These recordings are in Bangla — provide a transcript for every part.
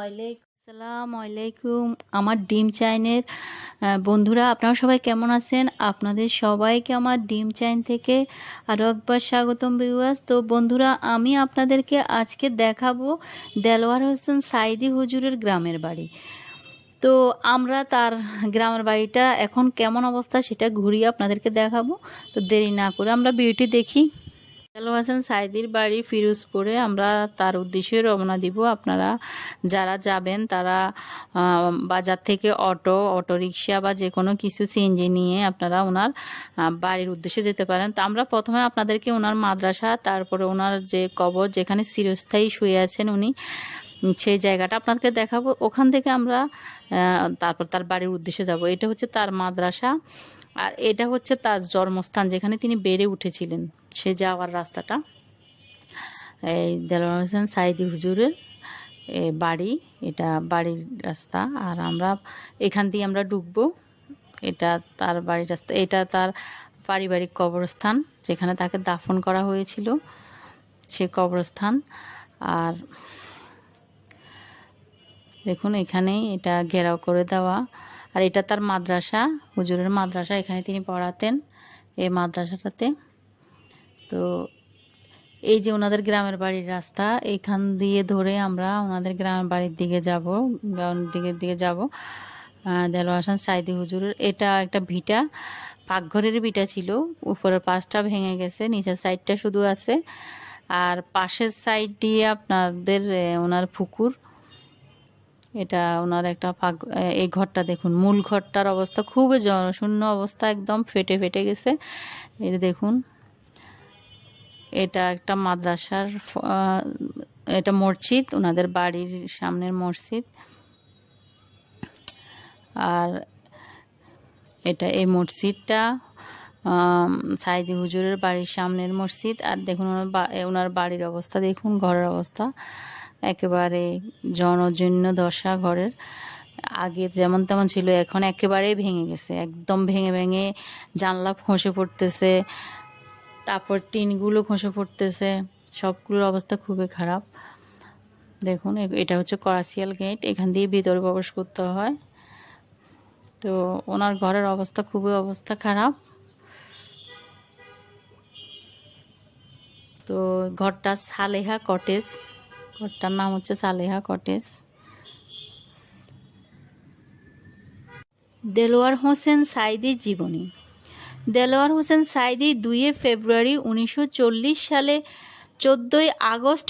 আসসালামু আলাইকুম আমার ডিম চাইনের বন্ধুরা, আপনারা সবাই কেমন আছেন? আপনাদের সবাইকে আমার ডিম চাইন থেকে আরও একবার স্বাগতম ভিউয়ার্স। তো বন্ধুরা, আমি আপনাদেরকে আজকে দেখাবো দেলোয়ার হোসেন সাইদি হুজুরের গ্রামের বাড়ি। তো আমরা তার গ্রামের বাড়িটা এখন কেমন অবস্থা সেটা ঘুরিয়ে আপনাদেরকে দেখাবো। তো দেরি না করে আমরা ভিডিওটি দেখি। দেলোয়ার হোসেন সাইদির বাড়ি ফিরোজপুরে। আমরা তার উদ্দেশ্যে রওনা দিব। আপনারা যারা যাবেন তারা বাজার থেকে অটো রিক্সা বা যে কোনো কিছু সিএনজি নিয়ে আপনারা ওনার বাড়ির উদ্দেশ্যে যেতে পারেন। তো আমরা প্রথমে আপনাদেরকে ওনার মাদ্রাসা, তারপরে ওনার যে কবর যেখানে চিরস্থায়ী শুয়ে আছেন উনি, সেই জায়গাটা আপনাদেরকে দেখাবো। ওখান থেকে আমরা তারপর তার বাড়ির উদ্দেশ্যে যাব। এটা হচ্ছে তার মাদ্রাসা, আর এটা হচ্ছে তার জন্মস্থান যেখানে তিনি বেড়ে উঠেছিলেন, সে যাওয়ার রাস্তাটা। এই দেলোয়ার হোসেন সাইদি হুজুরের বাড়ি, এটা বাড়ির রাস্তা। আর আমরা এখান দিয়ে আমরা ঢুকবো। এটা তার বাড়ির রাস্তা, এটা তার পারিবারিক কবরস্থান যেখানে তাকে দাফন করা হয়েছিল, সে কবরস্থান। আর দেখুন এখানেই এটা ঘেরাও করে দেওয়া। আর এটা তার মাদ্রাসা, হুজুরের মাদ্রাসা, এখানে তিনি পড়াতেন এই মাদ্রাসাটাতে। তো এই যে ওনাদের গ্রামের বাড়ির রাস্তা, এইখান দিয়ে ধরে আমরা ওনাদের গ্রামের বাড়ির দিকে যাব, দিকে যাব। দেলোয়ার হোসেন সাইদি হুজুরের এটা একটা ভিটা, পাকঘরের ভিটা ছিল। উপরের পাশটা ভেঙে গেছে, নিচের সাইডটা শুধু আছে। আর পাশের সাইড দিয়ে আপনাদের ওনার পুকুর। এটা ওনার একটা এই ঘরটা দেখুন, মূল ঘরটার অবস্থা খুবই জনশূন্য অবস্থা, একদম ফেটে ফেটে গেছে। এই দেখুন, এটা একটা মাদ্রাসার, এটা মসজিদ, ওনাদের বাড়ির সামনের মসজিদ। আর এটা এই মসজিদটা সাইদি হুজুরের বাড়ির সামনের মসজিদ। আর দেখুন ওনার বাড়ির অবস্থা দেখুন, ঘরের অবস্থা একেবারে জনজীর্ণ দশা ঘরের। আগে যেমন তেমন ছিল, এখন একেবারেই ভেঙে গেছে, একদম ভেঙে ভেঙে জানলা খসে পড়তেছে, তারপর টিনগুলো খসে পড়তেছে, সবগুলোর অবস্থা খুবই খারাপ। দেখুন এটা হচ্ছে করাচিয়াল গেট, এখান দিয়ে ভিতরে প্রবেশ করতে হয়। তো ওনার ঘরের অবস্থা খুবই খারাপ। তো ঘরটা সালেহা কটেজ, ঘরটার নাম হচ্ছে সালেহা কটেজ। দেলোয়ার হোসেন সাইদির জীবনী। দেলোয়ার হোসেন সাইদি 2 ফেব্রুয়ারি 1940 সালে 14 আগস্ট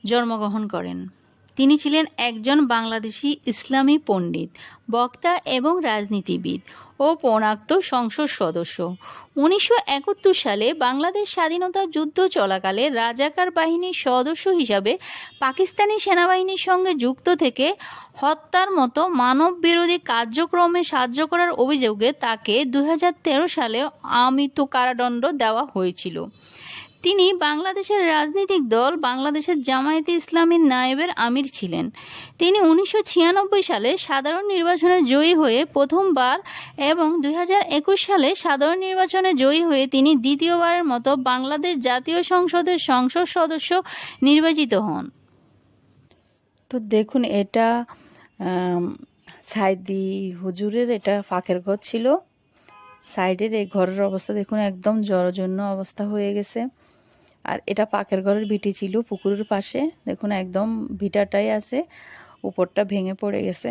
জন্মগ্রহণ করেন। তিনি ছিলেন একজন বাংলাদেশি ইসলামী পণ্ডিত, বক্তা এবং রাজনীতিবিদ ও পৌনাক্ত সংসদ সদস্য। 1971 সালে বাংলাদেশ স্বাধীনতা যুদ্ধ চলাকালে রাজাকার বাহিনীর সদস্য হিসাবে পাকিস্তানি সেনাবাহিনীর সঙ্গে যুক্ত থেকে হত্যার মতো মানব বিরোধী কার্যক্রমে সাহায্য করার অভিযোগে তাকে 2013 সালে আমৃত কারাদণ্ড দেওয়া হয়েছিল। তিনি বাংলাদেশের রাজনৈতিক দল বাংলাদেশের জামায়াতে ইসলামীর নায়েবের আমির ছিলেন। তিনি 1996 সালে সাধারণ নির্বাচনে জয়ী হয়ে প্রথমবার এবং 2021 সালে সাধারণ নির্বাচনে জয়ী হয়ে তিনি দ্বিতীয়বারের মতো বাংলাদেশ জাতীয় সংসদের সংসদ সদস্য নির্বাচিত হন। তো দেখুন এটা সাইদি হুজুরের এটা ফাঁকের ঘর ছিল। সাইডের এই ঘরের অবস্থা দেখুন, একদম জরাজীর্ণ অবস্থা হয়ে গেছে। আর এটা পাকের ঘরের ভিটি ছিল পুকুরের পাশে, দেখুন একদম ভিটাটাই আছে, উপরটা ভেঙে পড়ে গেছে।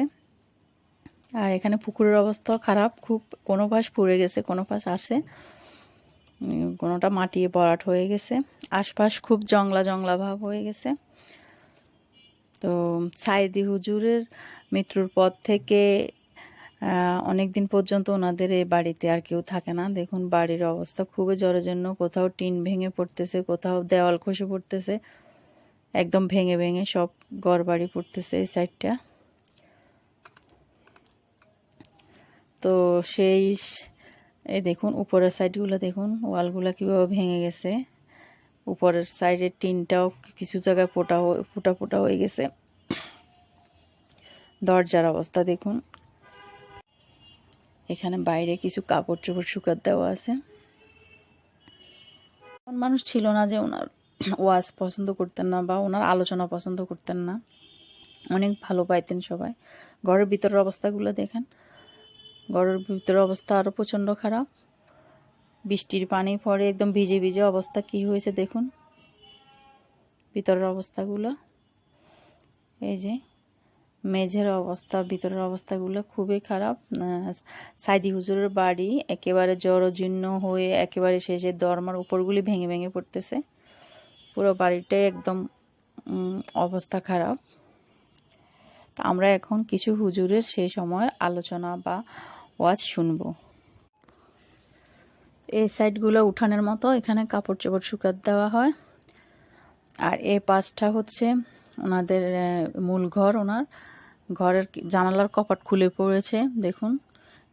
আর এখানে পুকুরের অবস্থা খারাপ খুব, কোনো পাশ পুড়ে গেছে, কোনো পাশ আসে, কোনোটা মাটিয়ে ভরাট হয়ে গেছে, আশপাশ খুব জংলা জংলা ভাব হয়ে গেছে। তো সাইদি হুজুরের মৃত্যুর পর থেকে অনেক দিন পর্যন্ত ওনাদের এই বাড়িতে আর কেউ থাকে না। দেখুন বাড়ির অবস্থা খুবই জরাজীর্ণ, কোথাও টিন ভেঙে পড়তেছে, কোথাও দেওয়াল খসে পড়তেছে, একদম ভেঙে ভেঙে সব ঘর বাড়ি পড়তেছে এই সাইডটা। তো এই দেখুন উপরের সাইডগুলো দেখুন, ওয়ালগুলো কীভাবে ভেঙে গেছে, উপরের সাইডের টিনটাও কিছু জায়গায় ফোটা হয়ে গেছে। দরজার অবস্থা দেখুন, এখানে বাইরে কিছু কাপড় চোপড় শুকাতে দেওয়া আছে। মানুষ ছিল না যে ওনার ওয়াজ পছন্দ করতেন না বা ওনার আলোচনা পছন্দ করতেন না। অনেক ভালো পাইতেন সবাই। ঘরের ভিতরের অবস্থাগুলো দেখেন, ঘরের ভিতরের অবস্থা আরও প্রচণ্ড খারাপ। বৃষ্টির পানি পড়ে একদম ভিজে ভিজে অবস্থা কি হয়েছে দেখুন ভিতরের অবস্থাগুলো। এই যে মেঝের অবস্থা, ভিতরের অবস্থাগুলো খুবই খারাপ। সাইদি হুজুরের বাড়ি একেবারে জরাজীর্ণ হয়ে একেবারে শেষে দরমার উপরগুলি ভেঙে ভেঙে পড়তেছে। পুরো বাড়িটাই একদম অবস্থা খারাপ। আমরা এখন কিছু হুজুরের সেই সময়ের আলোচনা বা ওয়াজ শুনব। এই সাইডগুলো উঠানের মতো, এখানে কাপড় চোপড় শুকাত দেওয়া হয়। আর এই পাশটা হচ্ছে ওনাদের মূল ঘর। ওনার ঘরের জানালার কপাট খুলে পড়েছে, দেখুন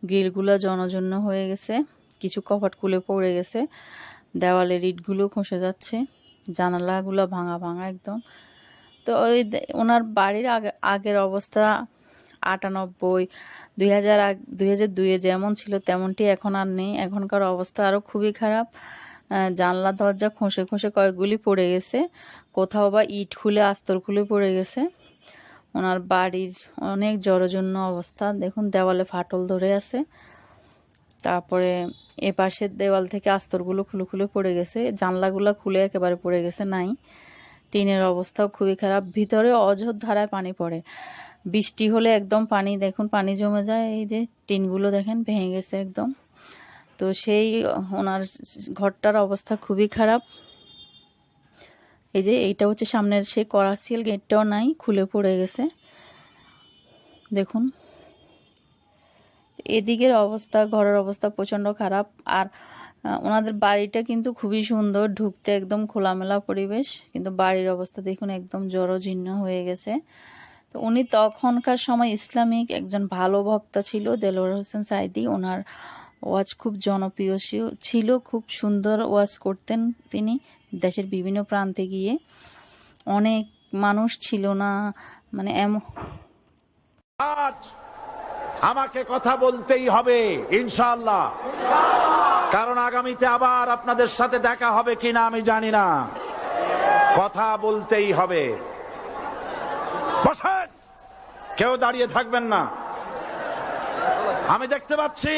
গ্রিলগুলো জনজন্য হয়ে গেছে, কিছু কপাট খুলে পড়ে গেছে, দেওয়ালের ইটগুলো খসে যাচ্ছে, জানালাগুলো ভাঙা ভাঙা একদম। তো ওই ওনার বাড়ির আগের অবস্থা 98, 2002 যেমন ছিল তেমনটি এখন আর নেই। এখনকার অবস্থা আরও খুবই খারাপ। জানলা দরজা খসে খসে কয়েকগুলি পড়ে গেছে, কোথাও বা ইট খুলে আস্তর খুলে পড়ে গেছে। ওনার বাড়ির অনেক জরাজীর্ণ অবস্থা, দেখুন দেওয়ালে ফাটল ধরে আছে। তারপরে এ পাশের দেওয়াল থেকে আস্তরগুলো খুলে খুলে পড়ে গেছে, জানলাগুলো খুলে একেবারে পড়ে গেছে নাই। টিনের অবস্থাও খুবই খারাপ, ভিতরে অঝোর ধারায় পানি পড়ে। বৃষ্টি হলে একদম পানি, দেখুন পানি জমে যায়। এই যে টিনগুলো দেখেন ভেঙে গেছে একদম। তো সেই ওনার ঘরটার অবস্থা খুবই খারাপ। এই যে এইটা হচ্ছে সামনের সেই করাসিয়াল গেটটাও নাই, খুলে পড়ে গেছে দেখুন। এদিকের অবস্থা, ঘরের অবস্থা প্রচণ্ড খারাপ। আর ওনাদের বাড়িটা কিন্তু খুবই সুন্দর, ঢুকতে একদম খোলামেলা পরিবেশ, কিন্তু বাড়ির অবস্থা দেখুন একদম জরাজীর্ণ হয়ে গেছে। তো উনি তখনকার সময় ইসলামিক একজন ভালো বক্তা ছিল, দেলোয়ার হোসেন সাইদি। ওনার ওয়াজ খুব জনপ্রিয় ছিল, খুব সুন্দর ওয়াজ করতেন তিনি দেশের বিভিন্ন প্রান্তে গিয়ে। অনেক মানুষ ছিল না, মানে আজ আমাকে কথা বলতেই হবে ইনশাআল্লাহ, কারণ আগামীতে আবার আপনাদের সাথে দেখা হবে কিনা আমি জানি না। কথা বলতেই হবে। বসেন, কেউ দাঁড়িয়ে থাকবেন না। আমি দেখতে পাচ্ছি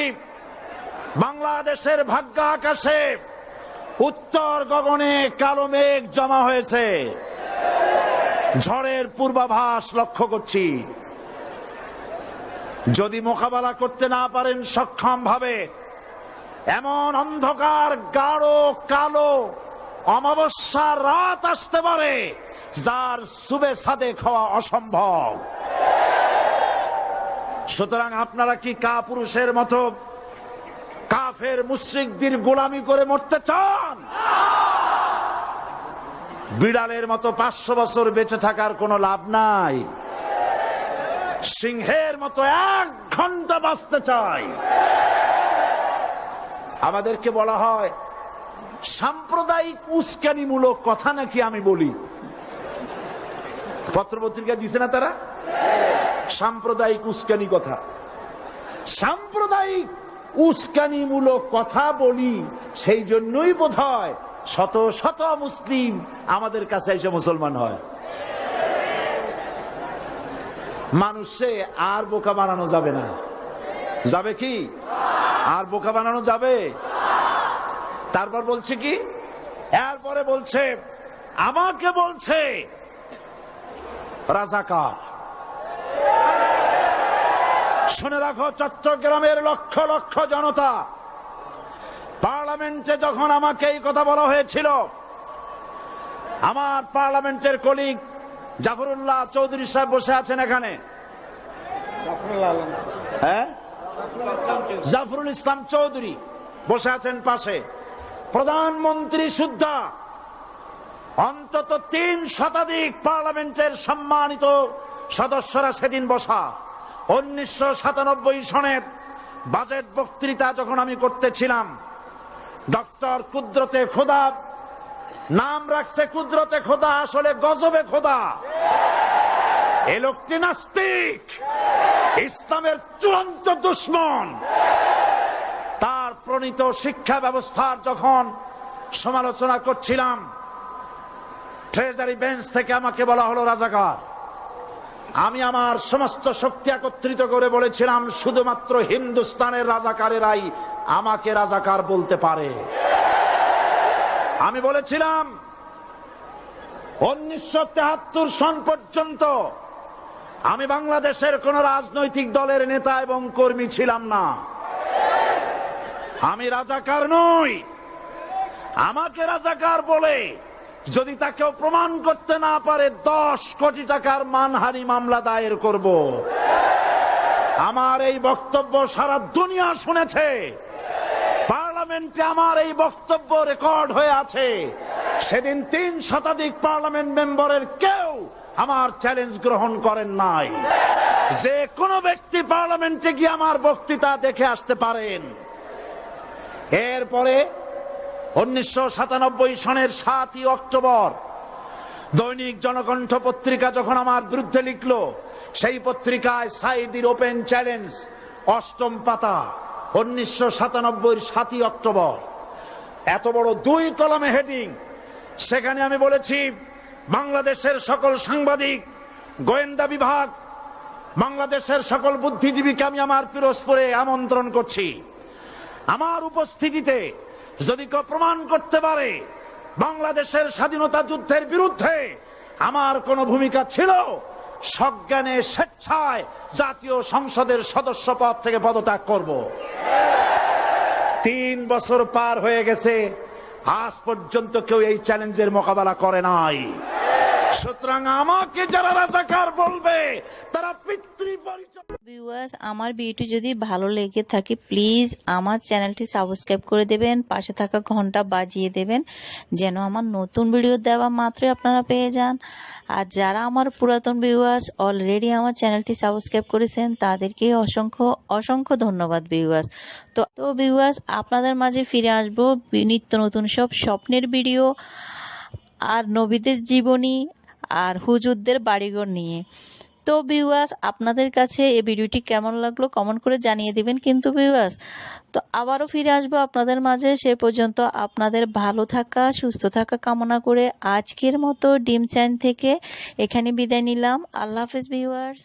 বাংলাদেশের ভাগ্য আকাশে উত্তর গগনে কালো মেঘ জমা হয়েছে, ঝড়ের পূর্বাভাস লক্ষ্য করছি। যদি মোকাবেলা করতে না পারেন সক্ষম ভাবে, এমন অন্ধকার গাঢ় কালো অমাবস্যার রাত আসতে পারে যার সুবে সাদেক হওয়া অসম্ভব। সুতরাং আপনারা কি কাপুরুষের মতো কাফের মুশরিকদের গোলামি করে মরতে চান? বিড়ালের মতো 500 বছর বেঁচে থাকার কোনো লাভ নাই। সিংহের মতো 1 ঘন্টা বাঁচতে চাই। আমাদেরকে বলা হয় সাম্প্রদায়িক উস্কানিমূলক কথা নাকি আমি বলি। পত্রপত্রিকা দিছে না তারা, সাম্প্রদায়িক উস্কানি কথা। সাম্প্রদায়িক উস্কানিমূলক কথা বলি, সেই জন্যই বোধহয় শত শত মুসলিম আমাদের কাছে এসে মুসলমান হয়। মানুষে আর বোকা বানানো যাবে না। যাবে কি? আর বোকা বানানো যাবে? তারপর বলছে কি, এরপরে বলছে আমাকে বলছে রাজাকার। শুনে রাখো চট্টগ্রামের লক্ষ লক্ষ জনতা, পার্লামেন্টে যখন আমাকে এই কথা বলা হয়েছিল, আমার পার্লামেন্টের কলিগ জাফরুল্লাহ চৌধুরী সাহেব বসে আছেন এখানে, হ্যাঁ জাফরুল ইসলাম চৌধুরী বসে আছেন পাশে, প্রধানমন্ত্রী সুদ্ধা, অন্তত 3 শতাধিক পার্লামেন্টের সম্মানিত সদস্যরা সেদিন বসা। 1997 সনের বাজেট বক্তৃতা যখন আমি করতেছিলাম, ডক্টর কুদরতে খোদা, নাম রাখছে কুদরতে খোদা, আসলে গজবে খোদা। এই লোকটি নাস্তিক, ইসলামের চূড়ান্ত দুশমন। তার প্রণীত শিক্ষা ব্যবস্থার যখন সমালোচনা করছিলাম, ট্রেজারি বেঞ্চ থেকে আমাকে বলা হলো রাজাকার। আমি আমার সমস্ত শক্তি একত্রিত করে বলেছিলাম শুধুমাত্র হিন্দুস্তানের রাজাকারেরাই আমাকে রাজাকার বলতে পারে। আমি বলেছিলাম 1973 সন পর্যন্ত আমি বাংলাদেশের কোন রাজনৈতিক দলের নেতা এবং কর্মী ছিলাম না। আমি রাজাকার নই। আমাকে রাজাকার বলে যদি তাকেও প্রমাণ করতে না পারে 10 কোটি টাকার মানহানি মামলা দায়ের করব। আমার এই বক্তব্য সারা দুনিয়া শুনেছে। পার্লামেন্টে আমার এই বক্তব্য রেকর্ড হয়ে আছে। সেদিন 3 শতাধিক পার্লামেন্ট মেম্বারের কেউ আমার চ্যালেঞ্জ গ্রহণ করেন নাই। যে কোনো ব্যক্তি পার্লামেন্টে গিয়ে আমার বক্তৃতা দেখে আসতে পারেন। এরপরে 1997 সনের 7ই অক্টোবর দৈনিক জনকণ্ঠ পত্রিকা যখন আমার বিরুদ্ধে লিখল, সেই পত্রিকায় সাইদির ওপেন চ্যালেঞ্জ 8ম পাতা 1997 7ই অক্টোবর, এত বড় 2 কলমে হেডিং। সেখানে আমি বলেছি বাংলাদেশের সকল সাংবাদিক, গোয়েন্দা বিভাগ, বাংলাদেশের সকল বুদ্ধিজীবীকে আমি আমার পিরোজপুরে আমন্ত্রণ করছি। আমার উপস্থিতিতে যদি কেউ প্রমাণ করতে পারে বাংলাদেশের স্বাধীনতা যুদ্ধের বিরুদ্ধে আমার কোনো ভূমিকা ছিল, সজ্ঞানে স্বেচ্ছায় জাতীয় সংসদের সদস্য পদ থেকে পদত্যাগ করব। 3 বছর পার হয়ে গেছে, আজ পর্যন্ত কেউ এই চ্যালেঞ্জের মোকাবেলা করে নাই। সুতরাং আমাকে যারা রাজাকার বলবে তারা পিতৃ পরিচয়। ভিউয়ার্স, আমার ভিডিওটি যদি ভালো লেগে থাকে প্লিজ আমার চ্যানেলটি সাবস্ক্রাইব করে দেবেন, পাশে থাকা ঘন্টা বাজিয়ে দেবেন যেন আমার নতুন ভিডিও দেওয়া মাত্রই আপনারা পেয়ে যান। আর যারা আমার পুরাতন ভিউয়ার্স অলরেডি আমার চ্যানেলটি সাবস্ক্রাইব করেছেন তাদেরকে অসংখ্য অসংখ্য ধন্যবাদ ভিউয়ার্স। তো ভিউয়ার্স, আপনাদের মাঝে ফিরে আসবো নিত্য নতুন সব স্বপ্নের ভিডিও আর নবীদের জীবনী আর হুজুরদের বাড়িঘর নিয়ে। তো ভিউয়ার্স, আপনাদের কাছে এই ভিডিওটি কেমন লাগলো কমেন্ট করে জানিয়ে দিবেন কিন্তু ভিউয়ার্স। তো আবারও ফিরে আসবো আপনাদের মাঝে, সে পর্যন্ত আপনাদের ভালো থাকা সুস্থ থাকা কামনা করে আজকের মতো ডিম চ্যানেল থেকে এখানে বিদায় নিলাম। আল্লাহ হাফেজ ভিউয়ার্স।